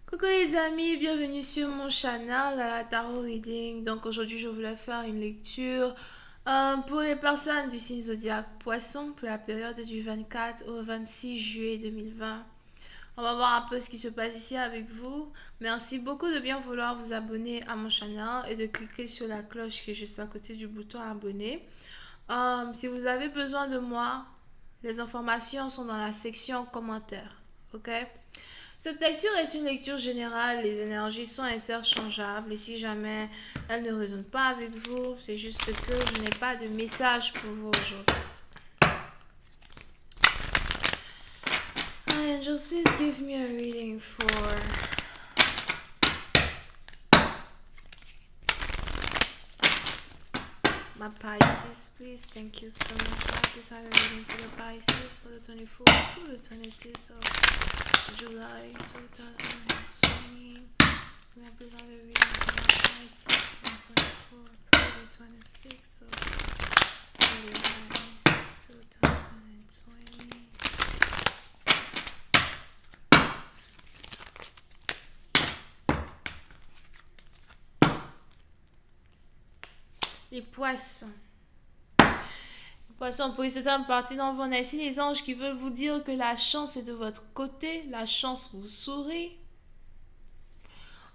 Coucou les amis, bienvenue sur mon channel à la Tarot Reading. Donc aujourd'hui je voulais faire une lecture pour les personnes du signe zodiaque Poisson pour la période du 24 au 26 juillet 2020. On va voir un peu ce qui se passe ici avec vous. Merci beaucoup de bien vouloir vous abonner à mon channel et de cliquer sur la cloche qui est juste à côté du bouton abonner. Si vous avez besoin de moi, les informations sont dans la section commentaires. Ok? Cette lecture est une lecture générale, les énergies sont interchangeables et si jamais elles ne résonnent pas avec vous, c'est juste que je n'ai pas de message pour vous aujourd'hui. Angels, please give me a reading for my Pisces, please. Thank you so much. Please have a reading for the Pisces for the 24th to the 26th of July 2020. May I please have a reading for my Pisces from 24th to the 26th of July 2020. Les poissons. Poisson, pour cette partie dans vos ici les anges qui veulent vous dire que la chance est de votre côté, la chance vous sourit.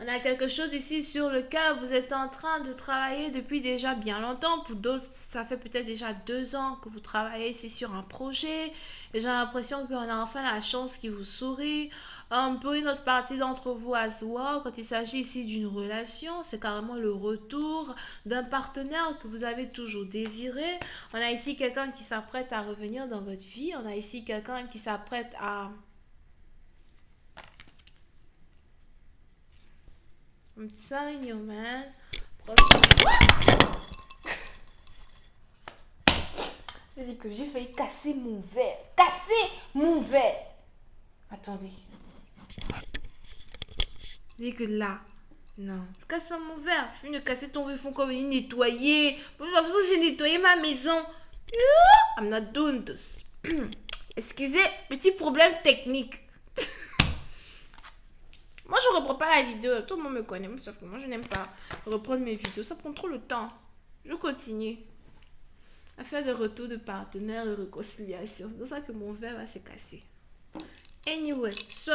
On a quelque chose ici sur lequel vous êtes en train de travailler depuis déjà bien longtemps. Pour d'autres, ça fait peut-être déjà 2 ans que vous travaillez ici sur un projet. Et j'ai l'impression qu'on a enfin la chance qui vous sourit. Pour une autre partie d'entre vous, as well, quand il s'agit ici d'une relation, c'est carrément le retour d'un partenaire que vous avez toujours désiré. On a ici quelqu'un qui s'apprête à revenir dans votre vie. On a ici quelqu'un qui s'apprête à... I'm telling you, man. J'ai dit que j'ai failli casser mon verre. Casser mon verre. Attendez. J'ai dit que là. Non, je casse pas mon verre. Je viens de casser ton verre. Il faut encore venir nettoyer. Pour la façon, j'ai nettoyé ma maison. I'm not doing this. Excusez, petit problème technique. Moi, je reprends pas la vidéo. Tout le monde me connaît. Sauf que moi, je n'aime pas reprendre mes vidéos. Ça prend trop le temps. Je continue à faire des retours de partenaires et réconciliation. C'est pour ça que mon verre va se casser. Anyway, so.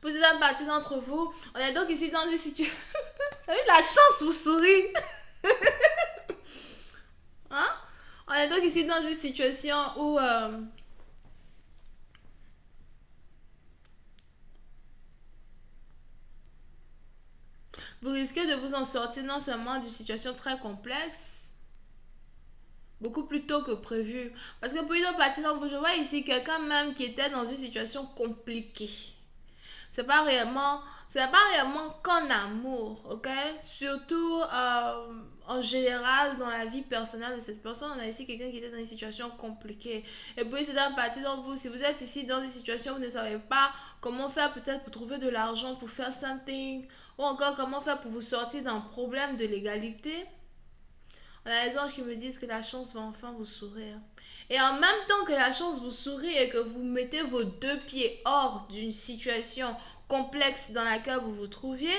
Pour cette partie d'entre vous, on est donc ici dans une situation... J'avais de la chance, vous sourire. Hein? On est donc ici dans une situation où... vous risquez de vous en sortir non seulement d'une situation très complexe, beaucoup plus tôt que prévu. Parce que pour une autre partie d'entre vous, je vois ici quelqu'un même qui était dans une situation compliquée. C'est pas réellement qu'en amour, ok? Surtout en général dans la vie personnelle de cette personne, on a ici quelqu'un qui était dans une situation compliquée. Et puis c'est une partie d'entre vous, si vous êtes ici dans une situation où vous ne savez pas comment faire peut-être pour trouver de l'argent pour faire something, ou encore comment faire pour vous sortir d'un problème de légalité, on a les anges qui me disent que la chance va enfin vous sourire. Et en même temps que la chance vous sourit et que vous mettez vos 2 pieds hors d'une situation complexe dans laquelle vous vous trouviez,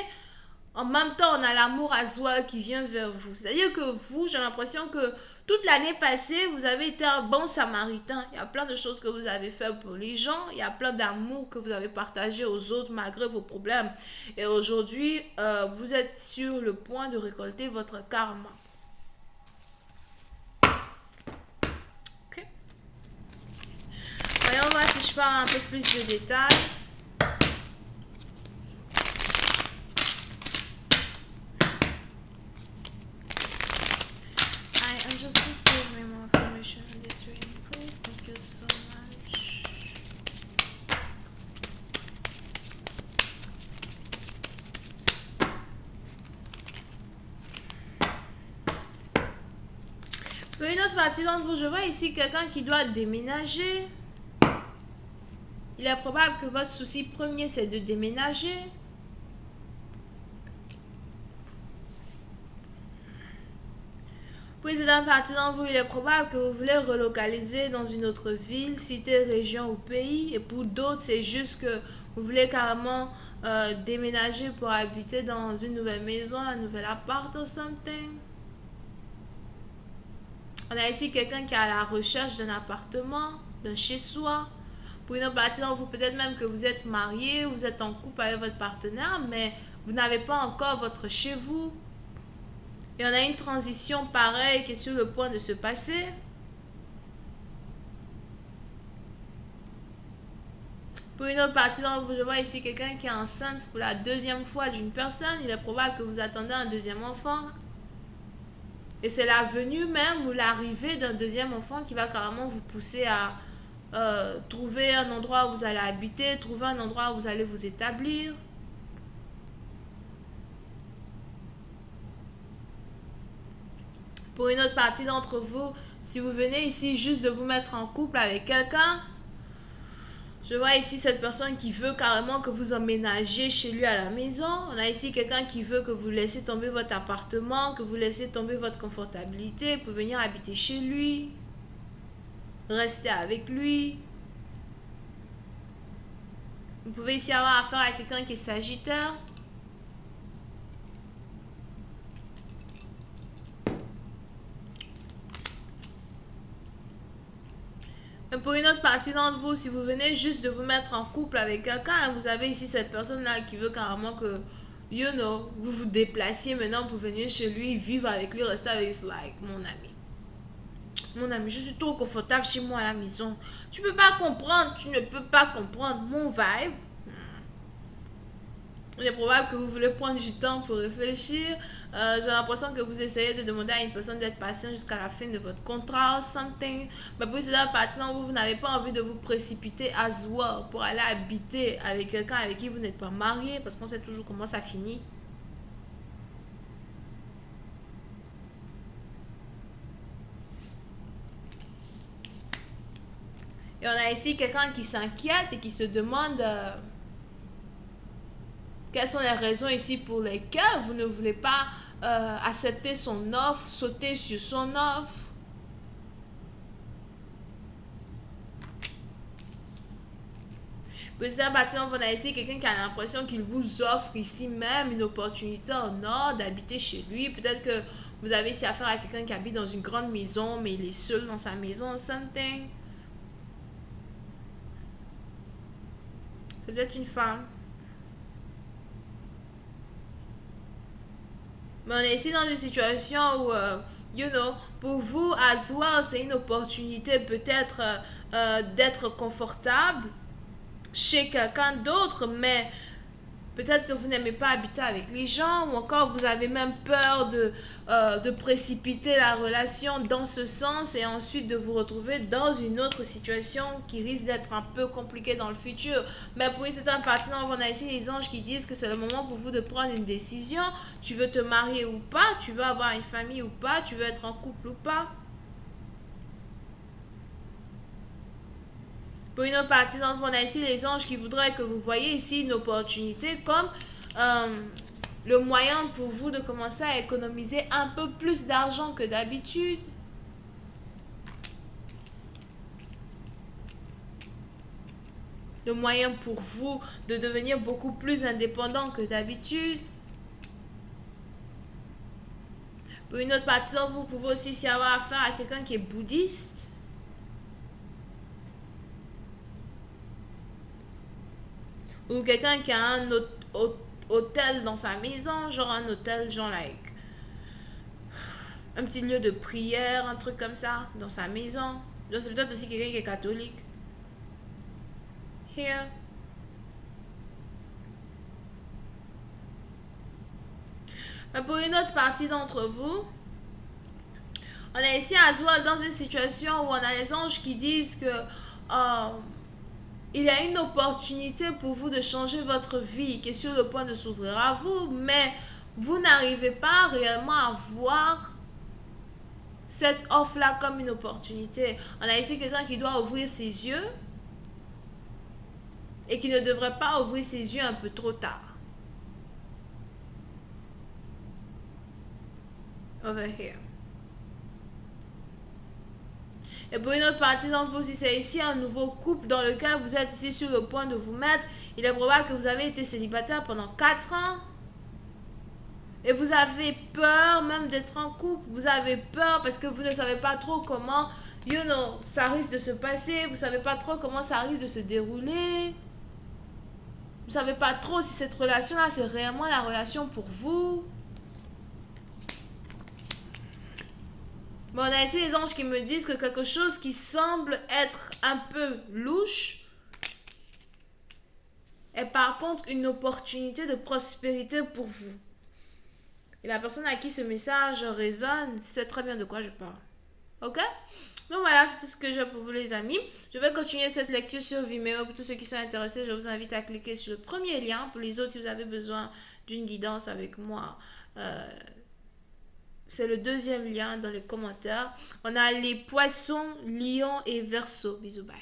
en même temps, on a l'amour à soi qui vient vers vous. C'est-à-dire que vous, j'ai l'impression que toute l'année passée, vous avez été un bon samaritain. Il y a plein de choses que vous avez fait pour les gens. Il y a plein d'amour que vous avez partagé aux autres malgré vos problèmes. Et aujourd'hui, vous êtes sur le point de récolter votre karma. Ok. Voyons voir si je parle un peu plus de détails. Just please give me more information on this reading, please. Thank you so much. Pour une autre partie d'entre vous, je vois ici quelqu'un qui doit déménager. Il est probable que votre souci premier, c'est de déménager. Pour Pour une partie d'entre vous, il est probable que vous voulez relocaliser dans une autre ville, cité, région ou pays. Et pour d'autres, c'est juste que vous voulez carrément déménager pour habiter dans une nouvelle maison, un nouvel appart ou something. On a ici quelqu'un qui est à la recherche d'un appartement, d'un chez-soi. Pour une autre partie d'entre vous, peut-être même que vous êtes marié, vous êtes en couple avec votre partenaire, mais vous n'avez pas encore votre chez vous. Et on a une transition pareille qui est sur le point de se passer. Pour une autre partie d'entre vous, je vois ici quelqu'un qui est enceinte pour la deuxième fois d'une personne. Il est probable que vous attendez un deuxième enfant. Et c'est la venue même ou l'arrivée d'un deuxième enfant qui va carrément vous pousser à trouver un endroit où vous allez habiter, trouver un endroit où vous allez vous établir. Pour une autre partie d'entre vous, si vous venez ici juste de vous mettre en couple avec quelqu'un, je vois ici cette personne qui veut carrément que vous emménagiez chez lui à la maison. On a ici quelqu'un qui veut que vous laissiez tomber votre appartement, que vous laissiez tomber votre confortabilité pour venir habiter chez lui, rester avec lui. Vous pouvez ici avoir affaire à quelqu'un qui est sagittaire. Mais pour une autre partie d'entre vous, si vous venez juste de vous mettre en couple avec quelqu'un, vous avez ici cette personne-là qui veut carrément que, vous vous déplaciez maintenant pour venir chez lui, vivre avec lui, rester avec lui. Like, mon ami, je suis trop confortable chez moi à la maison. Tu peux pas comprendre, tu ne peux pas comprendre mon vibe. Il est probable que vous voulez prendre du temps pour réfléchir. J'ai l'impression que vous essayez de demander à une personne d'être patient jusqu'à la fin de votre contrat ou something. Mais pour cette partie, vous n'avez pas envie de vous précipiter as well pour aller habiter avec quelqu'un avec qui vous n'êtes pas marié parce qu'on sait toujours comment ça finit. Et on a ici quelqu'un qui s'inquiète et qui se demande quelles sont les raisons ici pour lesquelles vous ne voulez pas accepter son offre, sauter sur son offre. Petit à petit, on a ici quelqu'un qui a l'impression qu'il vous offre ici même une opportunité en or d'habiter chez lui. Peut-être que vous avez ici affaire à quelqu'un qui habite dans une grande maison, mais il est seul dans sa maison, something. C'est peut-être une femme. Mais on est ici dans une situation où, pour vous, as well, c'est une opportunité peut-être d'être confortable chez quelqu'un d'autre, mais peut-être que vous n'aimez pas habiter avec les gens ou encore vous avez même peur de précipiter la relation dans ce sens et ensuite de vous retrouver dans une autre situation qui risque d'être un peu compliquée dans le futur. Mais pour une certaine partie, on a ici les anges qui disent que c'est le moment pour vous de prendre une décision. Tu veux te marier ou pas? Tu veux avoir une famille ou pas? Tu veux être en couple ou pas? Pour une autre partie d'entre vous, on a ici les anges qui voudraient que vous voyez ici une opportunité comme le moyen pour vous de commencer à économiser un peu plus d'argent que d'habitude. Le moyen pour vous de devenir beaucoup plus indépendant que d'habitude. Pour une autre partie d'entre vous, vous pouvez aussi s'y avoir affaire à quelqu'un qui est bouddhiste. Ou quelqu'un qui a un hôtel dans sa maison, genre un hôtel, genre like un petit lieu de prière, un truc comme ça, dans sa maison. Donc c'est peut-être aussi quelqu'un qui est catholique. Here. Mais pour une autre partie d'entre vous, on est ici à Aswell dans une situation où on a les anges qui disent que il y a une opportunité pour vous de changer votre vie qui est sur le point de s'ouvrir à vous, mais vous n'arrivez pas réellement à voir cette offre-là comme une opportunité. On a ici quelqu'un qui doit ouvrir ses yeux et qui ne devrait pas ouvrir ses yeux un peu trop tard. Over here. Et pour une autre partie d'entre vous, si c'est ici un nouveau couple dans lequel vous êtes ici sur le point de vous mettre, il est probable que vous avez été célibataire pendant 4 ans. Et vous avez peur même d'être en couple. Vous avez peur parce que vous ne savez pas trop comment, ça risque de se passer. Vous ne savez pas trop comment ça risque de se dérouler. Vous ne savez pas trop si cette relation-là, c'est réellement la relation pour vous. Bon, on a ici les anges qui me disent que quelque chose qui semble être un peu louche est par contre une opportunité de prospérité pour vous. Et la personne à qui ce message résonne sait très bien de quoi je parle. Ok? Donc voilà, c'est tout ce que j'ai pour vous les amis. Je vais continuer cette lecture sur Vimeo. Pour tous ceux qui sont intéressés, je vous invite à cliquer sur le premier lien. Pour les autres, si vous avez besoin d'une guidance avec moi, c'est le deuxième lien dans les commentaires. On a les poissons, lions et verseaux. Bisous, bye.